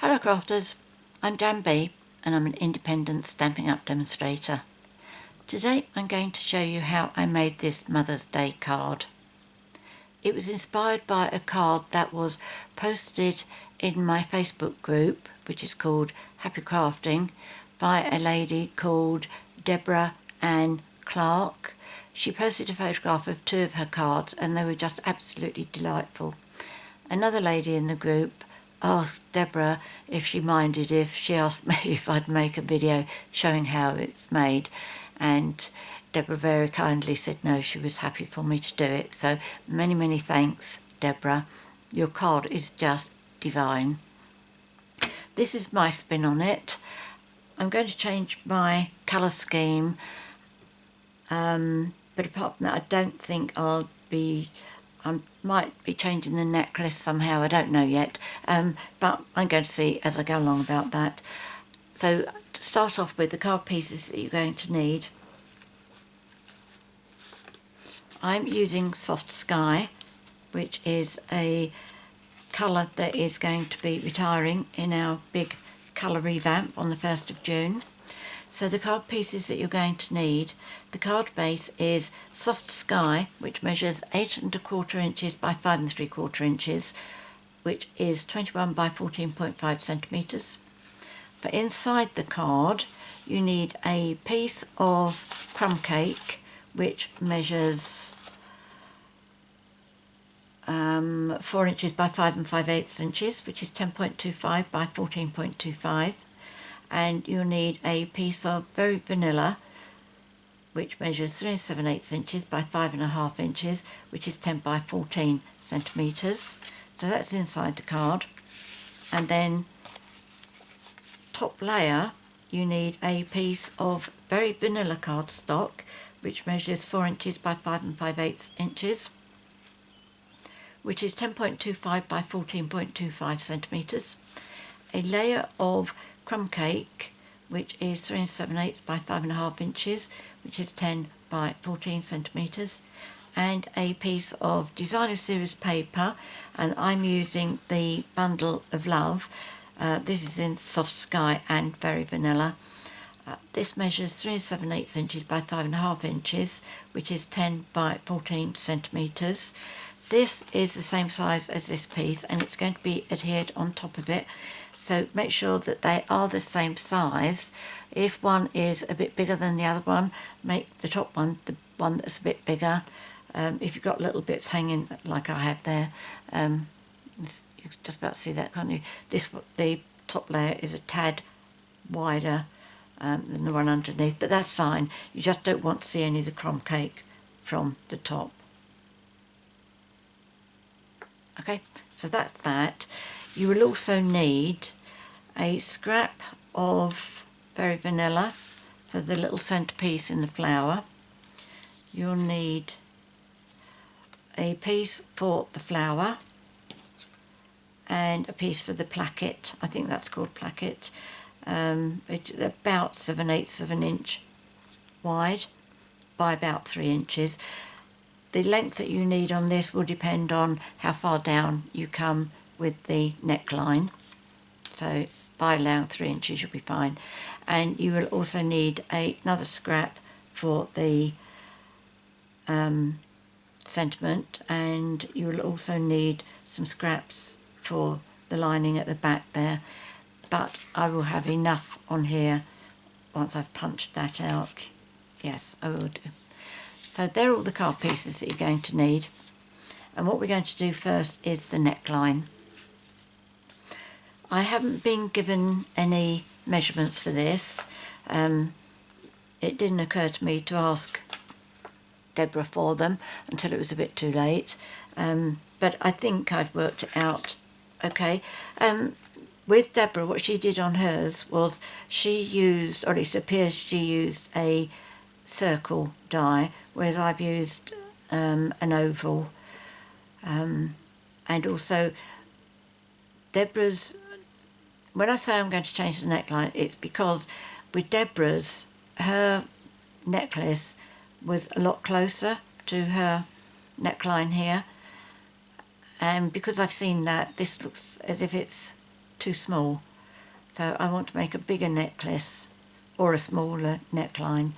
Hello crafters, I'm Dan B and I'm an independent Stampin' Up demonstrator. Today I'm going to show you how I made this Mother's Day card. It was inspired by a card that was posted in my Facebook group, which is called Happy Crafting, by a lady called Deborah Ann Clark. She posted a photograph of two of her cards and they were just absolutely delightful. Another lady in the group asked Deborah if she minded if she asked me if I'd make a video showing how it's made, and Deborah very kindly said no, she was happy for me to do it. So many thanks, Deborah. Your card is just divine. This is my spin on it. I'm going to change my colour scheme, but apart from that I don't think I might be changing the necklace somehow, I don't know yet, but I'm going to see as I go along about that. So to start off with, the card pieces that you're going to need. I'm using Soft Sky, which is a colour that is going to be retiring in our big colour revamp on the 1st of June. So the card pieces that you're going to need, the card base is Soft Sky, which measures 8 1/4 inches by 5 3/4 inches, which is 21 by 14.5 centimetres. For inside the card, you need a piece of Crumb Cake, which measures 4 inches by 5 5/8 inches, which is 10.25 by 14.25. And you'll need a piece of Very Vanilla, which measures 3 7/8 inches by 5 1/2 inches, which is 10 by 14 centimetres. So that's inside the card. And then top layer, you need a piece of Very Vanilla Cardstock, which measures 4 inches by 5 5/8 inches, which is 10.25 by 14.25 centimetres. A layer of Crumb Cake, which is 3 7/8 by 5 1/2 inches, which is 10 by 14 centimetres, and a piece of Designer Series paper, and I'm using the Bundle of Love. This is in Soft Sky and Very Vanilla. This measures 3 7/8 inches by 5 1/2 inches, which is 10 by 14 centimetres. This is the same size as this piece and it's going to be adhered on top of it. So make sure that they are the same size. If one is a bit bigger than the other one, make the top one the one that's a bit bigger. If you've got little bits hanging like I have there, you can just about see that, can't you? The top layer is a tad wider than the one underneath, but that's fine. You just don't want to see any of the crumb cake from the top. Okay, so that's that. You will also need a scrap of Very Vanilla for the little centerpiece in the flower. You'll need a piece for the flower and a piece for the placket. I think that's called placket. It's about 7/8 of an inch wide by about 3 inches. The length that you need on this will depend on how far down you come with the neckline, so by allowing 3 inches you'll be fine. And you will also need another scrap for the sentiment, and you will also need some scraps for the lining at the back there, but I will have enough on here once I've punched that out. Yes, I will do. So they're all the card pieces that you're going to need, and what we're going to do first is the neckline. I haven't been given any measurements for this. It didn't occur to me to ask Deborah for them until it was a bit too late, but I think I've worked it out okay. With Deborah, what she did on hers was she used, or at least it appears she used, a circle die, whereas I've used an oval, and also Deborah's, when I say I'm going to change the neckline, it's because with Deborah's, her necklace was a lot closer to her neckline here, and because I've seen that, this looks as if it's too small. So I want to make a bigger necklace or a smaller neckline.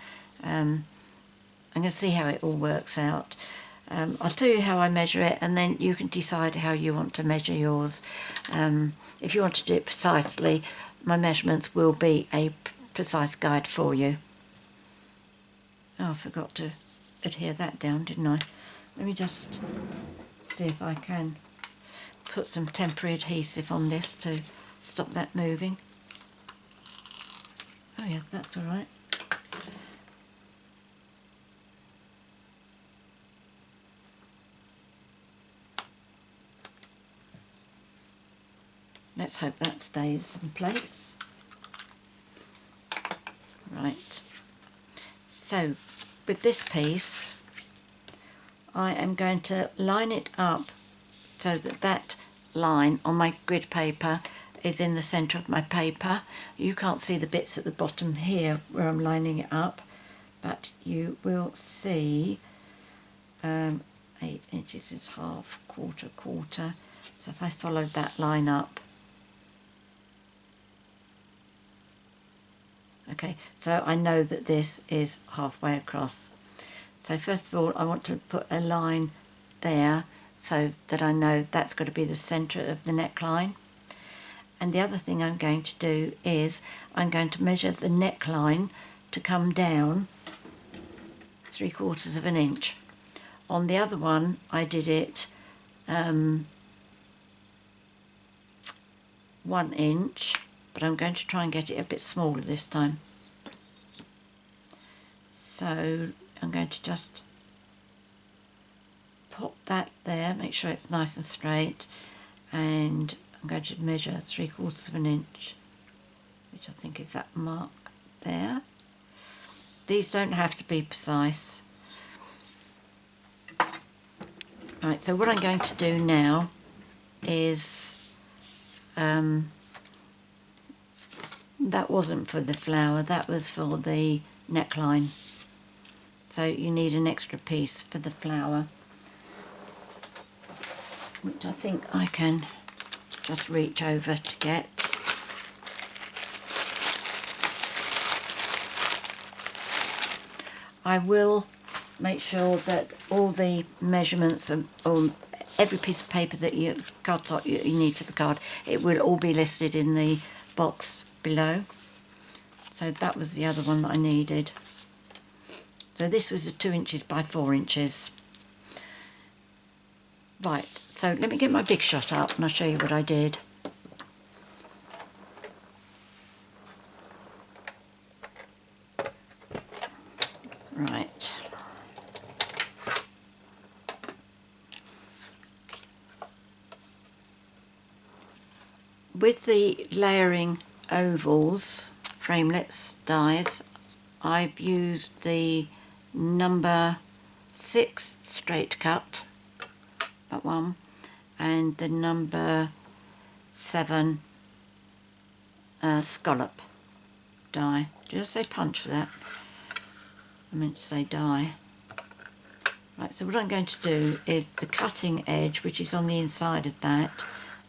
I'm going to see how it all works out. I'll tell you how I measure it, and then you can decide how you want to measure yours. If you want to do it precisely, my measurements will be a precise guide for you. Oh, I forgot to adhere that down, didn't I? Let me just see if I can put some temporary adhesive on this to stop that moving. Oh yeah, that's all right. Let's hope that stays in place. Right. So with this piece, I am going to line it up so that that line on my grid paper is in the centre of my paper. You can't see the bits at the bottom here where I'm lining it up, but you will see 8 inches is half, quarter, quarter. So if I follow that line up, okay, so I know that this is halfway across. So first of all, I want to put a line there so that I know that's got to be the centre of the neckline. And the other thing I'm going to do is I'm going to measure the neckline to come down 3/4 of an inch. On the other one, I did it 1 inch, but I'm going to try and get it a bit smaller this time. So I'm going to just pop that there, make sure it's nice and straight, and I'm going to measure 3/4 of an inch, which I think is that mark there. These don't have to be precise. Right, so what I'm going to do now is, that wasn't for the flower, that was for the neckline. So you need an extra piece for the flower, which I think I can just reach over to get. I will make sure that all the measurements on every piece of paper that you cardstock you need for the card, it will all be listed in the box below. So that was the other one that I needed. So this was a 2 inches by 4 inches. Right, so let me get my big shot up and I'll show you what I did. Right. With the layering ovals, framelets, dies, I've used the No. 6 straight cut, that one, and the No. 7 scallop die. Did I say punch for that? I meant to say die. Right, so what I'm going to do is the cutting edge, which is on the inside of that,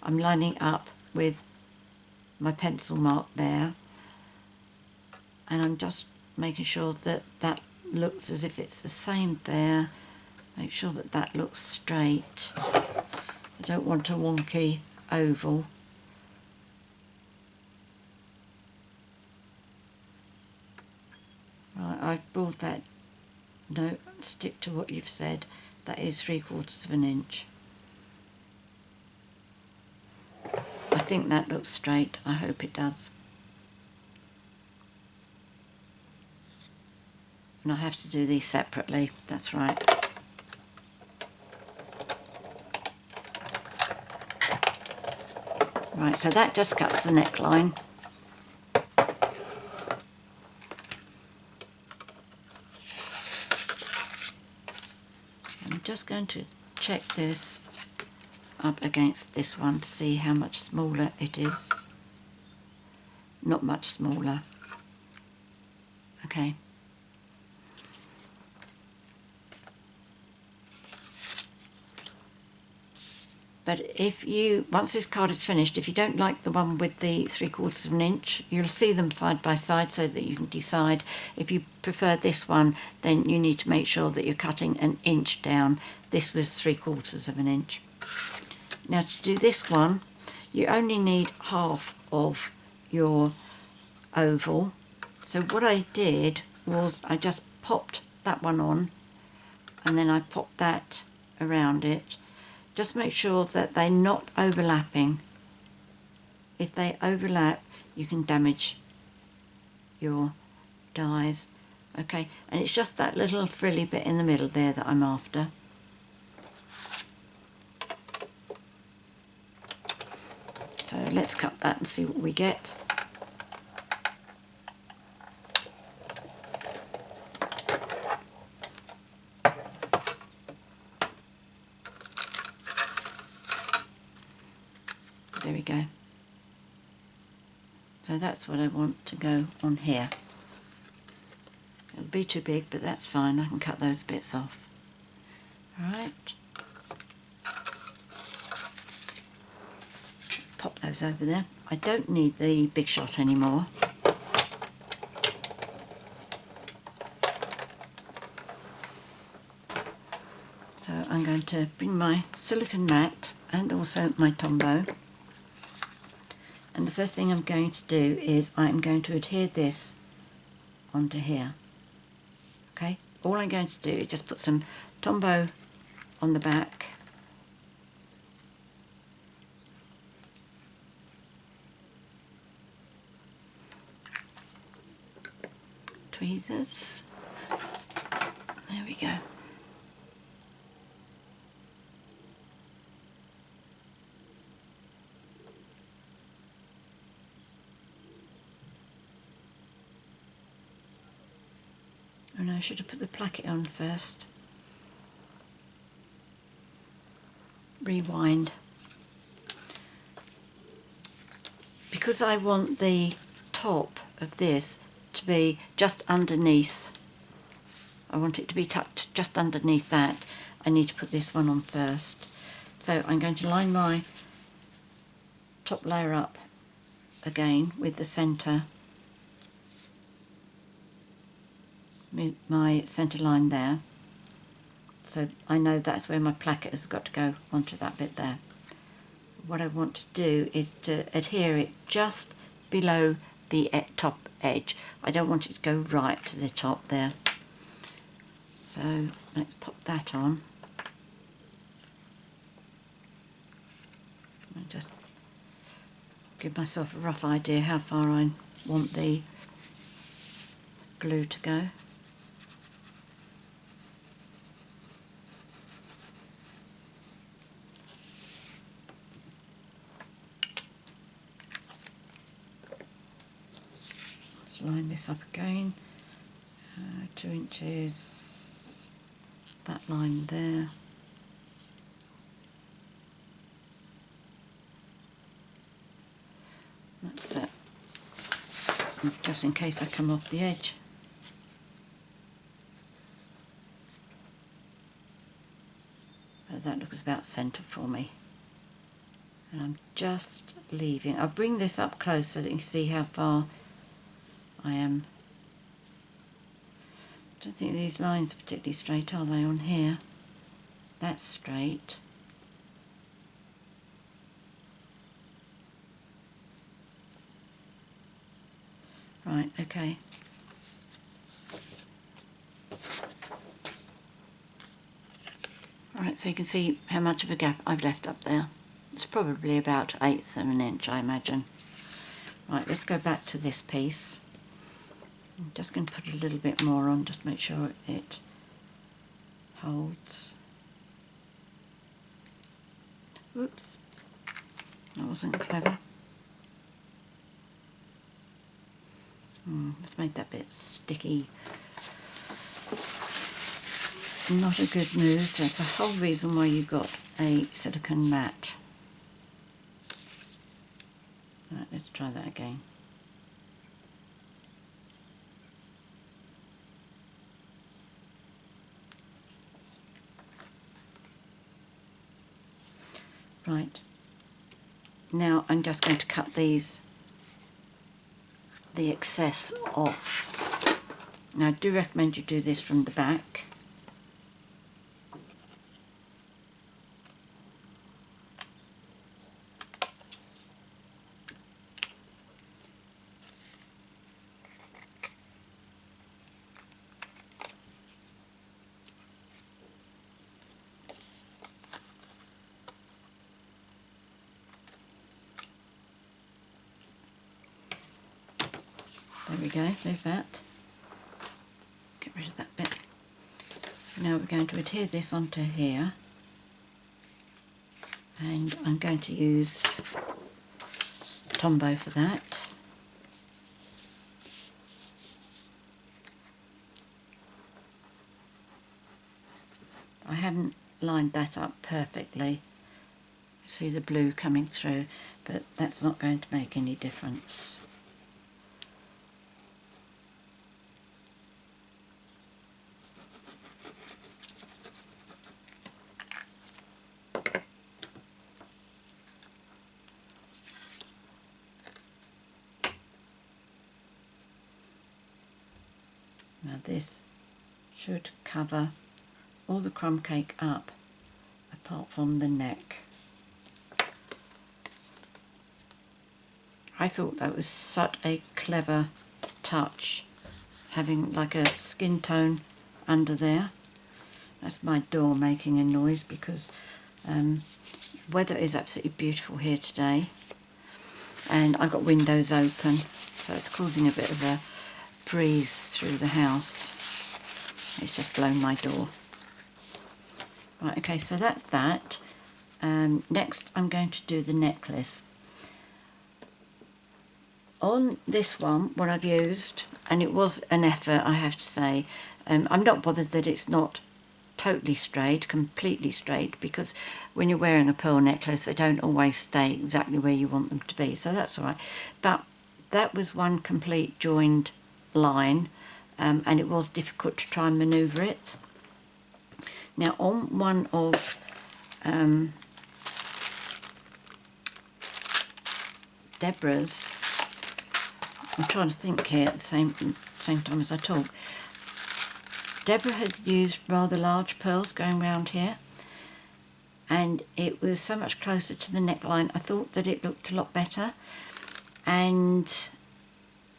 I'm lining up with my pencil mark there, and I'm just making sure that that looks as if it's the same there. Make sure that that looks straight. I don't want a wonky oval. Right, I've brought that. No, stick to what you've said. That is 3/4 of an inch. I think that looks straight. I hope it does. And I have to do these separately. That's right. Right, so that just cuts the neckline. I'm just going to check this up against this one to see how much smaller it is. Not much smaller. Okay. But if you, once this card is finished, if you don't like the one with the 3/4 of an inch, you'll see them side by side so that you can decide. If you prefer this one, then you need to make sure that you're cutting an inch down. This was 3/4 of an inch. Now to do this one, you only need half of your oval. So what I did was I just popped that one on, and then I popped that around it. Just make sure that they're not overlapping. If they overlap, you can damage your dies. Okay, and it's just that little frilly bit in the middle there that I'm after. So let's cut that and see what we get. There we go. So that's what I want to go on here. It'll be too big, but that's fine. I can cut those bits off. Alright. Pop those over there. I don't need the big shot anymore. So I'm going to bring my silicone mat and also my Tombow. And the first thing I'm going to do is I'm going to adhere this onto here. Okay, all I'm going to do is just put some Tombow on the back. Tweezers. There we go. Oh no, I should have put the placket on first. Rewind. Because I want the top of this to be just underneath, I want it to be tucked just underneath that, I need to put this one on first. So I'm going to line my top layer up again with the centre, with my centre line there, so I know that's where my placket has got to go onto that bit there. What I want to do is to adhere it just below the top edge. I don't want it to go right to the top there. So let's pop that on. I'll just give myself a rough idea how far I want the glue to go. Let's line this up again. 2 inches, that line there. That's it. Just in case I come off the edge. That looks about centre for me. And I'm just leaving. I'll bring this up close so that you can see how far I am. I don't think these lines are particularly straight, are they, on here? That's straight. Right, okay. Right, so you can see how much of a gap I've left up there. It's probably about 1/8 of an inch, I imagine. Right, let's go back to this piece. I'm just going to put a little bit more on, just make sure it holds. Whoops, that wasn't clever. Let's make that bit sticky. Not a good move. That's the whole reason why you've got a silicone mat. Right, let's try that again. Right, now I'm just going to cut the excess off. Now I do recommend you do this from the back. There we go, there's that. Get rid of that bit. Now we're going to adhere this onto here, and I'm going to use Tombow for that. I haven't lined that up perfectly. See the blue coming through, but that's not going to make any difference. Now this should cover all the crumb cake up apart from the neck. I thought that was such a clever touch, having like a skin tone under there. That's my door making a noise because weather is absolutely beautiful here today, and I've got windows open, so it's causing a bit of a breeze through the house. It's just blown my door. Right, okay, so that's that. Next I'm going to do the necklace. On this one, what I've used, and it was an effort, I have to say, I'm not bothered that it's not totally straight, completely straight, because when you're wearing a pearl necklace they don't always stay exactly where you want them to be, so that's all right. But that was one complete joined line, and it was difficult to try and manoeuvre it. Now on one of Deborah's, I'm trying to think here at the same time as I talk. Deborah had used rather large pearls going round here, and it was so much closer to the neckline I thought that it looked a lot better. And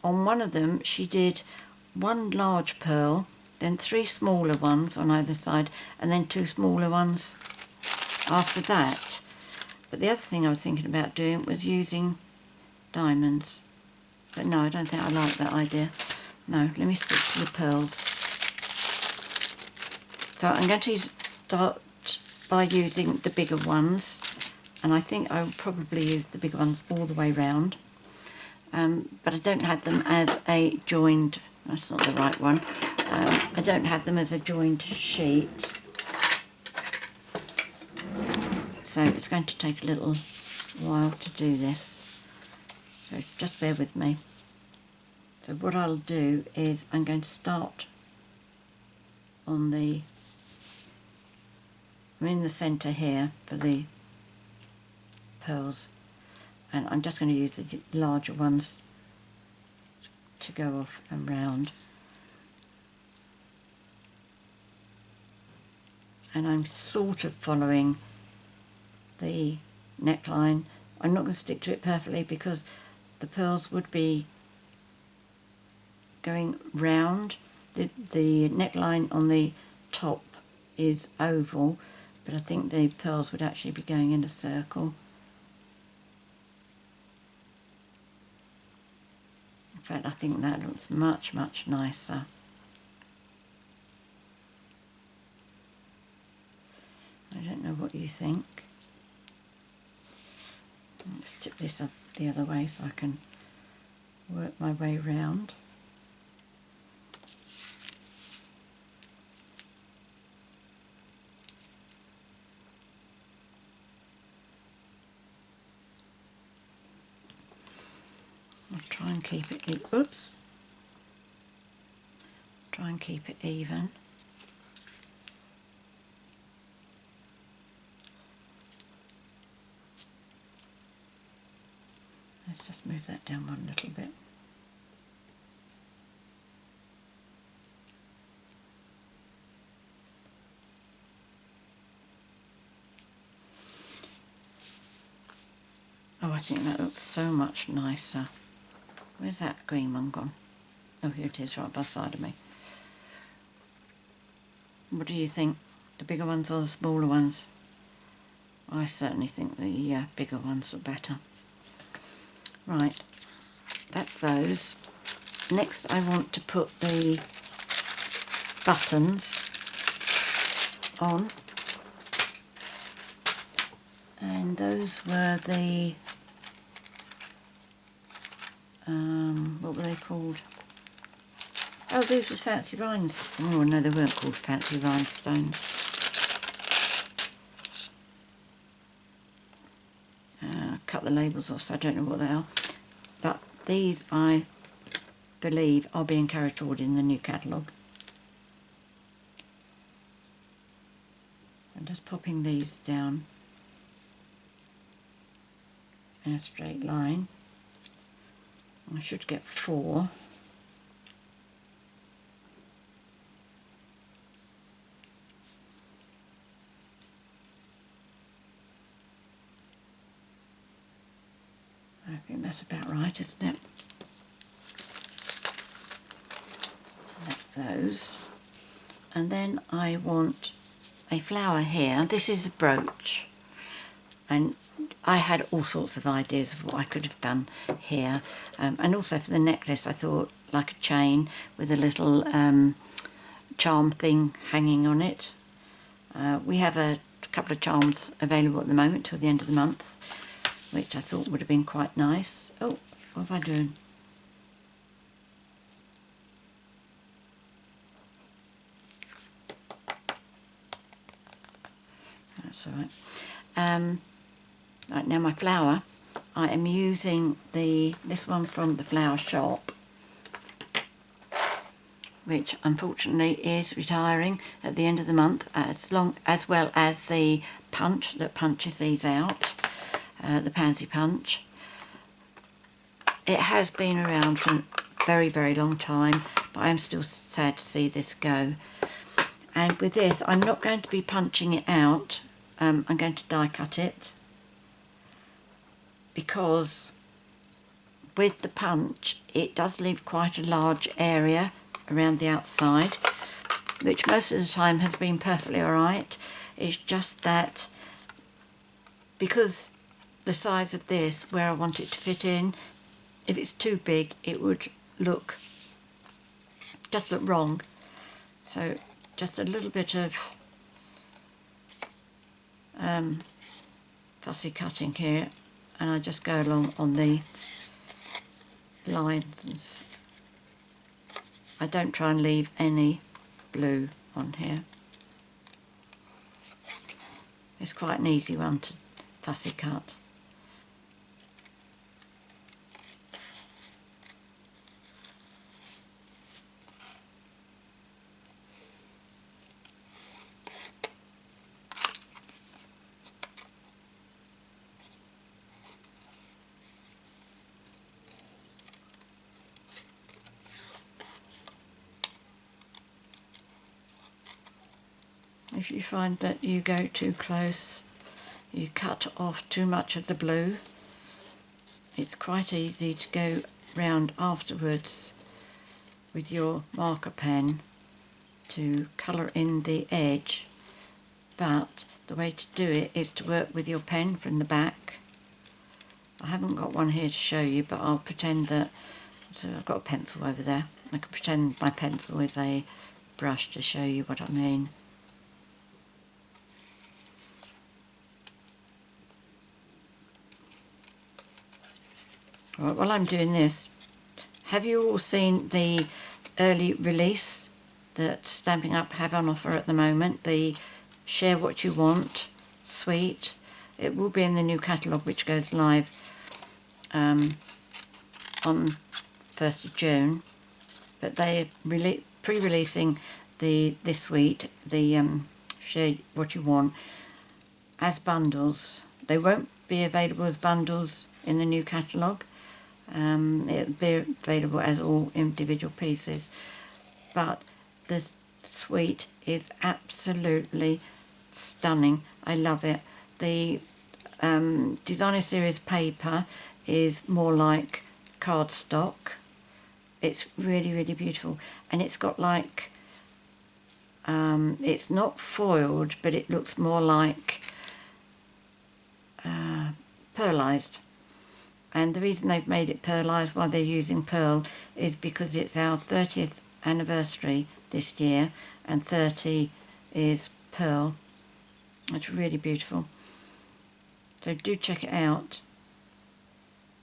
on one of them she did one large pearl, then 3 smaller ones on either side, and then 2 smaller ones after that. But the other thing I was thinking about doing was using diamonds. But no, I don't think I like that idea. No, let me stick to the pearls. So I'm going to start by using the bigger ones, and I think I will probably use the bigger ones all the way round. But I don't have them as a joined, that's not the right one, I don't have them as a joined sheet. So it's going to take a little while to do this. So just bear with me. So what I'll do is I'm going to start on I'm in the centre here for the pearls, and I'm just going to use the larger ones to go off and round. And I'm sort of following the neckline. I'm not going to stick to it perfectly because the pearls would be going round. The neckline on the top is oval, but I think the pearls would actually be going in a circle. In fact, I think that looks much, much nicer. I don't know what you think. Let's tip this up the other way so I can work my way round. I'll try and keep it try and keep it even. Let's just move that down one little bit. Oh, I think that looks so much nicer. Where's that green one gone? Oh, here it is, right by the side of me. What do you think? The bigger ones or the smaller ones? I certainly think the bigger ones are better. Right, that's those. Next I want to put the buttons on. And those were the, what were they called? Oh, these was fancy rhinestones. Oh no, they weren't called fancy rhinestones. Cut the labels off, so I don't know what they are. But these, I believe, are being carried forward in the new catalogue. I'm just popping these down in a straight line. I should get 4. I think that's about right, isn't it? So that's those. And then I want a flower here. This is a brooch. And I had all sorts of ideas of what I could have done here. And also for the necklace, I thought like a chain with a little charm thing hanging on it. We have a couple of charms available at the moment till the end of the month, which I thought would have been quite nice. Oh, what am I doing? That's all right. Right, now my flower, I am using this one from the flower shop, which unfortunately is retiring at the end of the month, as well as the punch that punches these out. The pansy punch. It has been around for a very, very long time, but I am still sad to see this go. And with this, I'm not going to be punching it out. I'm going to die cut it, because with the punch it does leave quite a large area around the outside, which most of the time has been perfectly alright. It's just that because the size of this, where I want it to fit in, if it's too big it would just look wrong. So just a little bit of fussy cutting here, and I just go along on the lines. I don't try and leave any blue on here. It's quite an easy one to fussy cut. If you find that you go too close, you cut off too much of the blue, it's quite easy to go round afterwards with your marker pen to colour in the edge. But the way to do it is to work with your pen from the back. I haven't got one here to show you, but I'll pretend that, so I've got a pencil over there. I can pretend my pencil is a brush to show you what I mean. Right, while I'm doing this, have you all seen the early release that Stampin' Up have on offer at the moment? The Share What You Want suite. It will be in the new catalogue, which goes live on 1st of June. But they're pre-releasing this suite, the Share What You Want, as bundles. They won't be available as bundles in the new catalogue, It'll be available as all individual pieces, but the suite is absolutely stunning. I love it. The designer series paper is more like cardstock. It's really, really beautiful, and it's got like it's not foiled, but it looks more like pearlized. And the reason they've made it pearlized while they're using pearl is because it's our 30th anniversary this year, and 30 is pearl. It's really beautiful. So do check it out.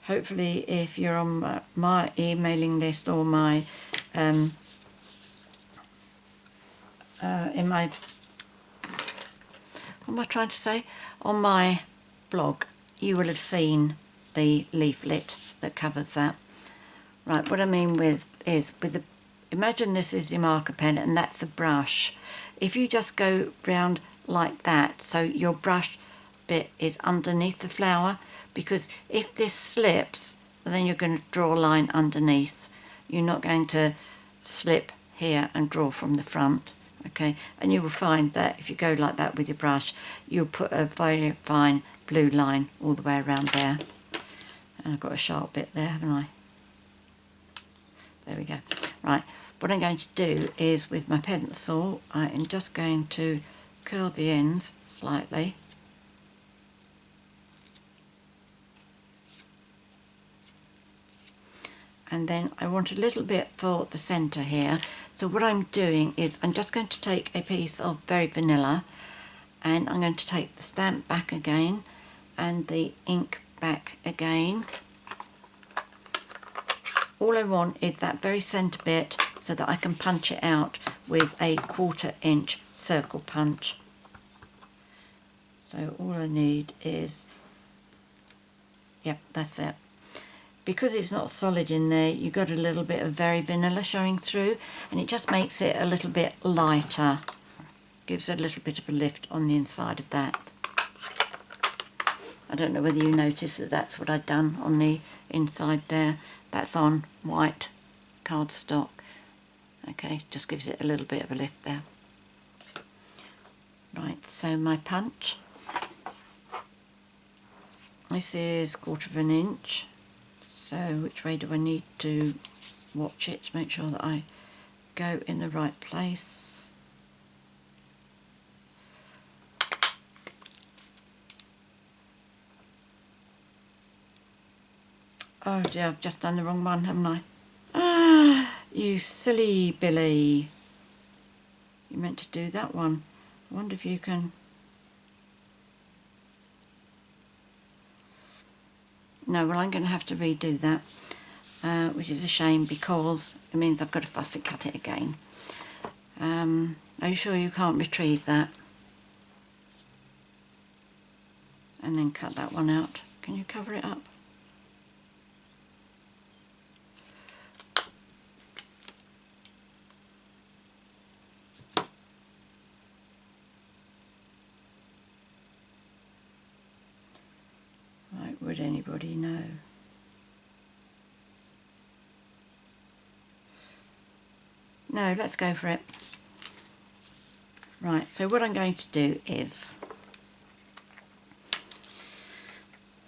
Hopefully, if you're on my emailing list or my in my, what am I trying to say? On my blog, you will have seen the leaflet that covers that. Right, what I mean with is with the, imagine this is your marker pen and that's the brush. If you just go round like that, so your brush bit is underneath the flower, because if this slips, then you're going to draw a line underneath. You're not going to slip here and draw from the front, okay? And you will find that if you go like that with your brush, you'll put a very fine blue line all the way around there. And I've got a sharp bit there, haven't I? There we go. Right, what I'm going to do is with my pencil, I am just going to curl the ends slightly. And then I want a little bit for the centre here. So what I'm doing is I'm just going to take a piece of Very Vanilla, and I'm going to take the stamp back again and the ink back again. All I want is that very centre bit so that I can punch it out with a 1/4 inch circle punch. So all I need is, yep, that's it. Because it's not solid in there, you've got a little bit of Very Vanilla showing through, and it just makes it a little bit lighter. Gives a little bit of a lift on the inside of that. I don't know whether you notice that that's what I've done on the inside there. That's on white cardstock. Okay, just gives it a little bit of a lift there. Right, so my punch. This is 1/4 inch. So which way do I need to watch it to make sure that I go in the right place? Oh dear, I've just done the wrong one, haven't I? Ah, you silly Billy. You meant to do that one. I wonder if you can... No, well, I'm going to have to redo that, which is a shame because it means I've got to fussy cut it again. Are you sure you can't retrieve that? And then cut that one out. Can you cover it up? Right, would anybody know? No, let's go for it. Right, so what I'm going to do is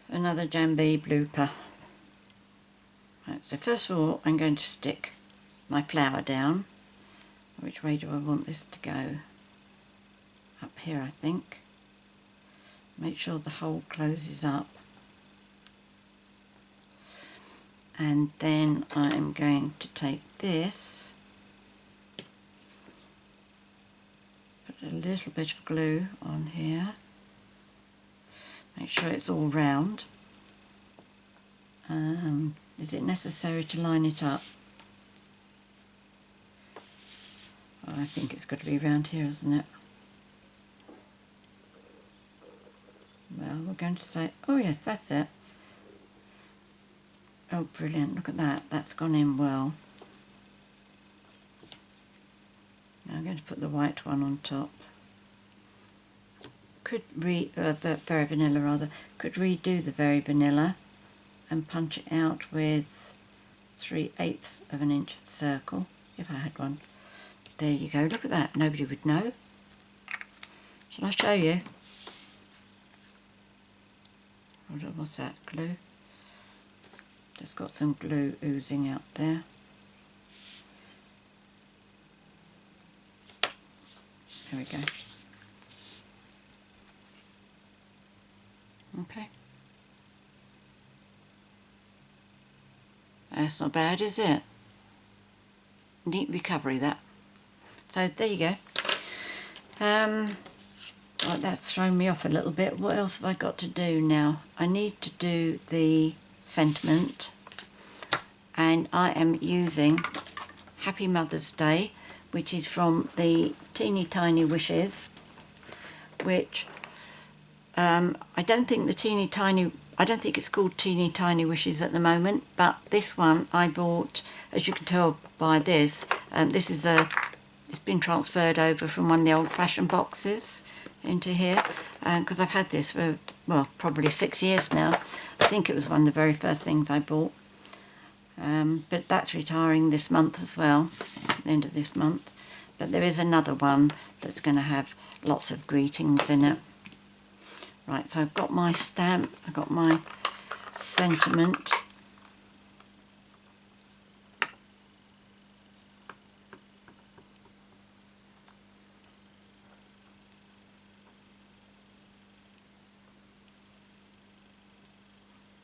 another Jambi blooper. Right, so first of all I'm going to stick my flower down. Which way do I want this to go? Up here, I think. Make sure the hole closes up. And then I'm going to take this, put a little bit of glue on here, make sure it's all round. Is it necessary to line it up? Well, I think it's got to be round here, isn't it? Well, we're going to say, oh yes, that's it. Oh, brilliant, look at that, that's gone in well. Now I'm going to put the white one on top. Could Very Vanilla rather, could redo the Very Vanilla, and punch it out with 3/8 of an inch circle, if I had one. There you go, look at that, nobody would know. Shall I show you? What's that, glue? Just got some glue oozing out there. There we go. Okay. That's not bad, is it? Neat recovery, that. So there you go. Right, that's thrown me off a little bit. What else have I got to do now? I need to do the sentiment, and I am using Happy Mother's Day, which is from the Teeny Tiny Wishes, which I don't think it's called Teeny Tiny Wishes at the moment, but this one I bought, as you can tell by this, it's been transferred over from one of the old-fashioned boxes into here, because I've had this for, well, probably 6 years now. I think it was one of the very first things I bought, but that's retiring this month as well, the end of this month. But there is another one that's going to have lots of greetings in it. Right, so I've got my stamp, I've got my sentiment.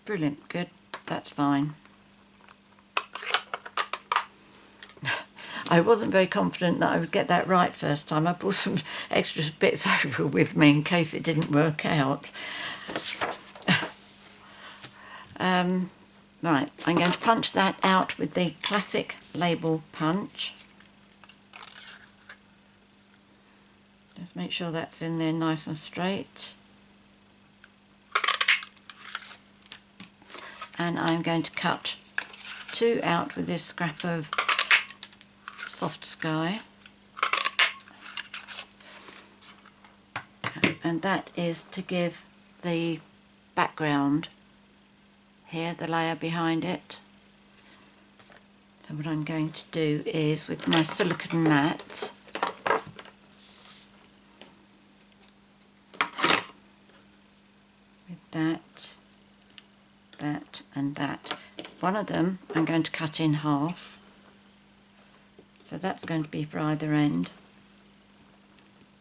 Brilliant, good, that's fine. I wasn't very confident that I would get that right first time. I brought some extra bits over with me in case it didn't work out. Right, I'm going to punch that out with the classic label punch. Just make sure that's in there nice and straight. And I'm going to cut 2 out with this scrap of soft Sky, and that is to give the background here, the layer behind it. So what I'm going to do is, with my silicone mat, with that, and that, one of them I'm going to cut in half. So that's going to be for either end,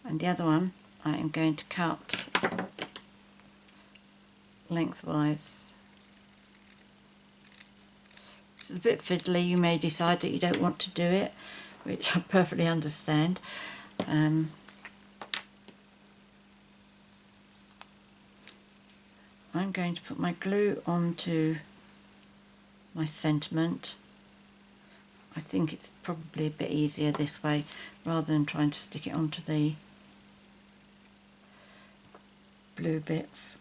and the other one I am going to cut lengthwise. It's a bit fiddly, you may decide that you don't want to do it, which I perfectly understand. I'm going to put my glue onto my sentiment. I think it's probably a bit easier this way rather than trying to stick it onto the blue bits.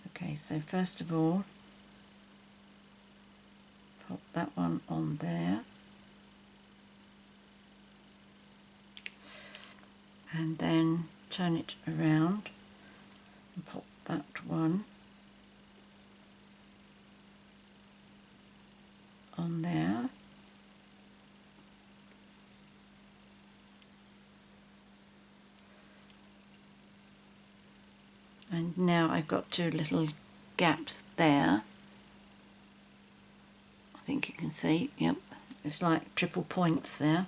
Okay, so first of all, pop that one on there, and then turn it around and pop that one on there. And now I've got 2 little gaps there. I think you can see, yep, it's like triple points there.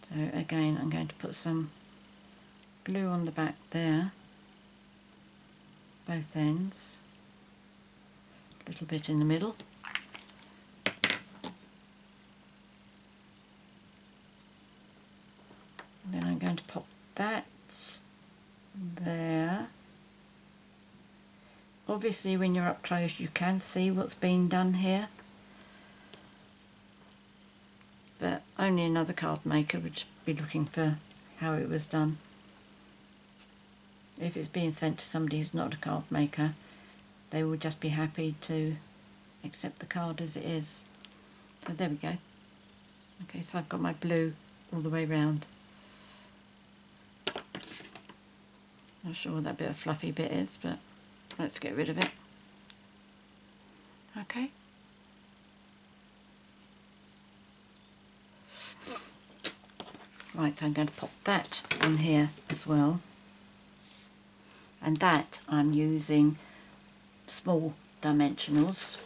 So again, I'm going to put some glue on the back there, both ends, a little bit in the middle. And then I'm going to pop that there. Obviously when you're up close you can see what's been done here, but only another card maker would be looking for how it was done. If it's being sent to somebody who's not a card maker, they will just be happy to accept the card as it is. So there we go. Okay, so I've got my blue all the way round. Not sure what that bit of fluffy bit is, but let's get rid of it. Okay. Right, so I'm going to pop that on here as well. And that I'm using small dimensionals.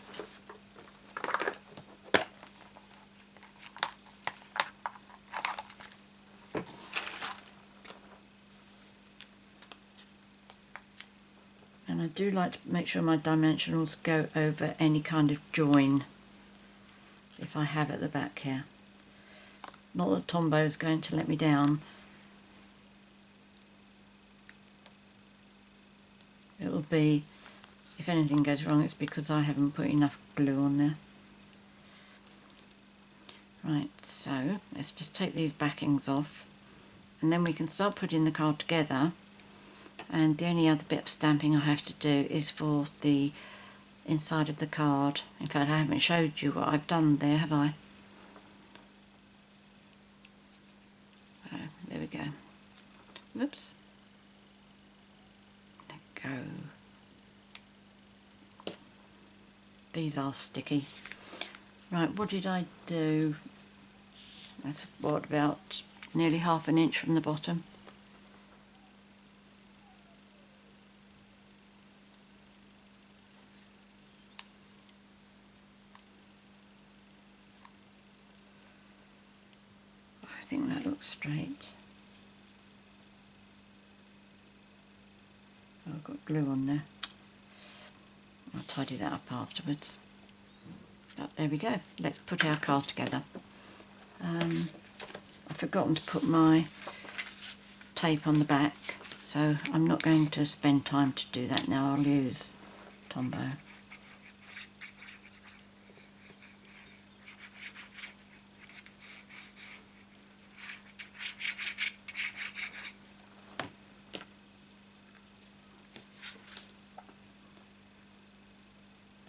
And I do like to make sure my dimensionals go over any kind of join, if I have at the back here. Not that Tombow is going to let me down. It will be, if anything goes wrong, it's because I haven't put enough glue on there. Right, so let's just take these backings off, and then we can start putting the card together. And the only other bit of stamping I have to do is for the inside of the card. In fact, I haven't showed you what I've done there, have I? Oh, there we go. Whoops. Let go. These are sticky. Right, what did I do? That's what, about nearly ½ an inch from the bottom. I think that looks straight. Oh, I've got glue on there. I'll tidy that up afterwards. But there we go. Let's put our card together. I've forgotten to put my tape on the back, so I'm not going to spend time to do that now. I'll use Tombow.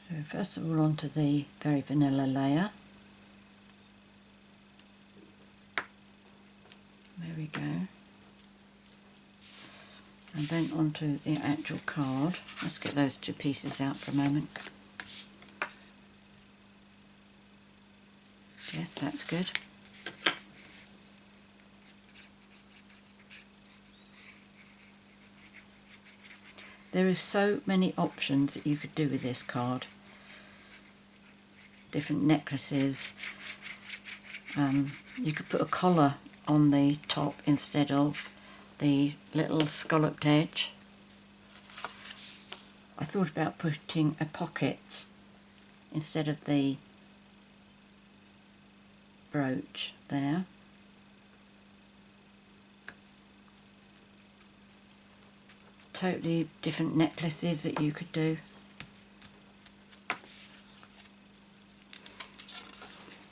So first of all, onto the very vanilla layer. There we go. And then onto the actual card. Let's get those two pieces out for a moment. Yes, that's good. There are so many options that you could do with this card. Different necklaces. You could put a collar on the top instead of the little scalloped edge. I thought about putting a pocket instead of the brooch there. Totally different necklaces that you could do.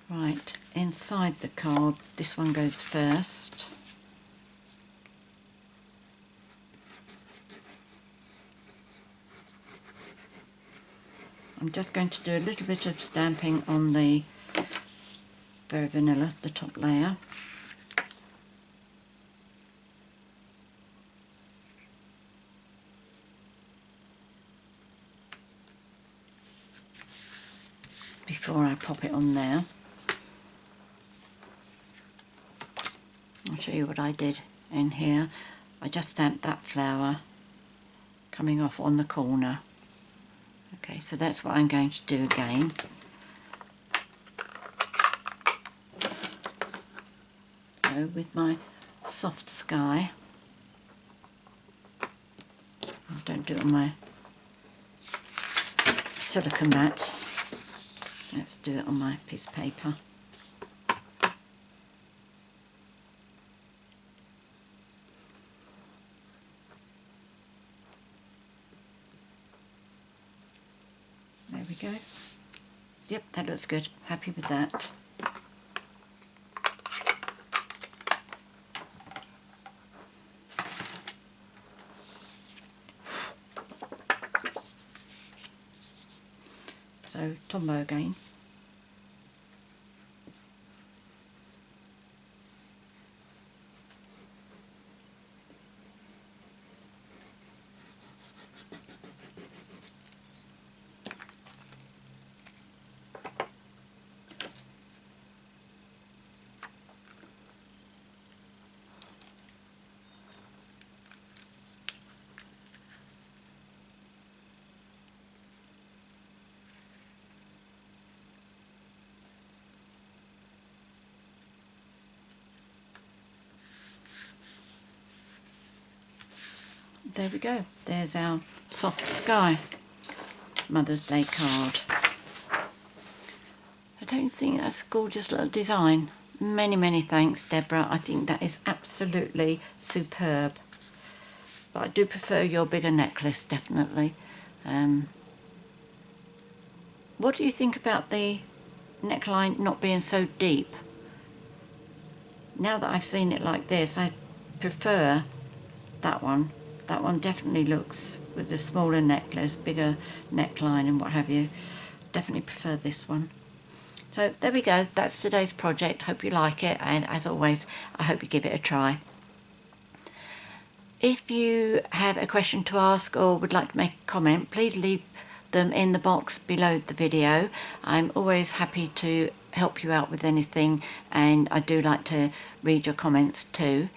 Right, inside the card, this one goes first. I'm just going to do a little bit of stamping on the very vanilla, the top layer. Before I pop it on there. I'll show you what I did in here. I just stamped that flower coming off on the corner. Okay, so that's what I'm going to do again. So with my soft sky, I don't do it on my silicone mat. Let's do it on my piece of paper. There we go. Yep, that looks good. Happy with that. So, Tombow again. there we go. There's our Soft Sky Mother's Day card. I don't think that's a gorgeous little design. Many thanks, Deborah. I think that is absolutely superb. But I do prefer your bigger necklace, definitely. What do you think about the neckline not being so deep? Now that I've seen it like this, I prefer that one. That one definitely looks, with the smaller necklace, bigger neckline and what have you, definitely prefer this one. So there we go, that's today's project. Hope you like it, and as always, I hope you give it a try. If you have a question to ask or would like to make a comment, please leave them in the box below the video. I'm always happy to help you out with anything, and I do like to read your comments too.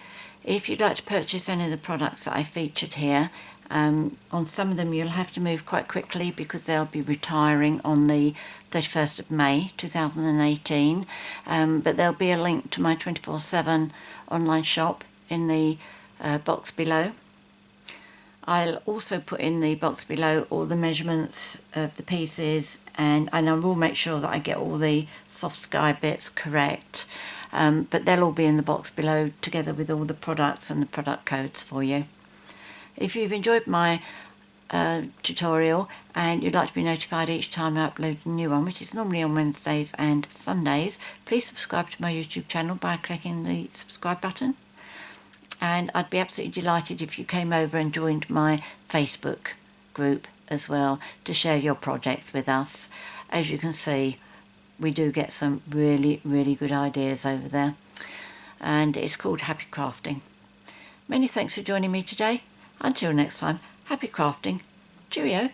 If you'd like to purchase any of the products that I featured here, on some of them you'll have to move quite quickly because they'll be retiring on the 31st of May 2018, but there'll be a link to my 24/7 online shop in the box below. I'll also put in the box below all the measurements of the pieces, and I will make sure that I get all the Soft Sky bits correct, but they'll all be in the box below together with all the products and the product codes for you. If you've enjoyed my tutorial and you'd like to be notified each time I upload a new one, which is normally on Wednesdays and Sundays, please subscribe to my YouTube channel by clicking the subscribe button. And I'd be absolutely delighted if you came over and joined my Facebook group as well to share your projects with us. As you can see, we do get some really good ideas over there, and it's called Happy Crafting. Many thanks for joining me today. Until next time, happy crafting. Cheerio.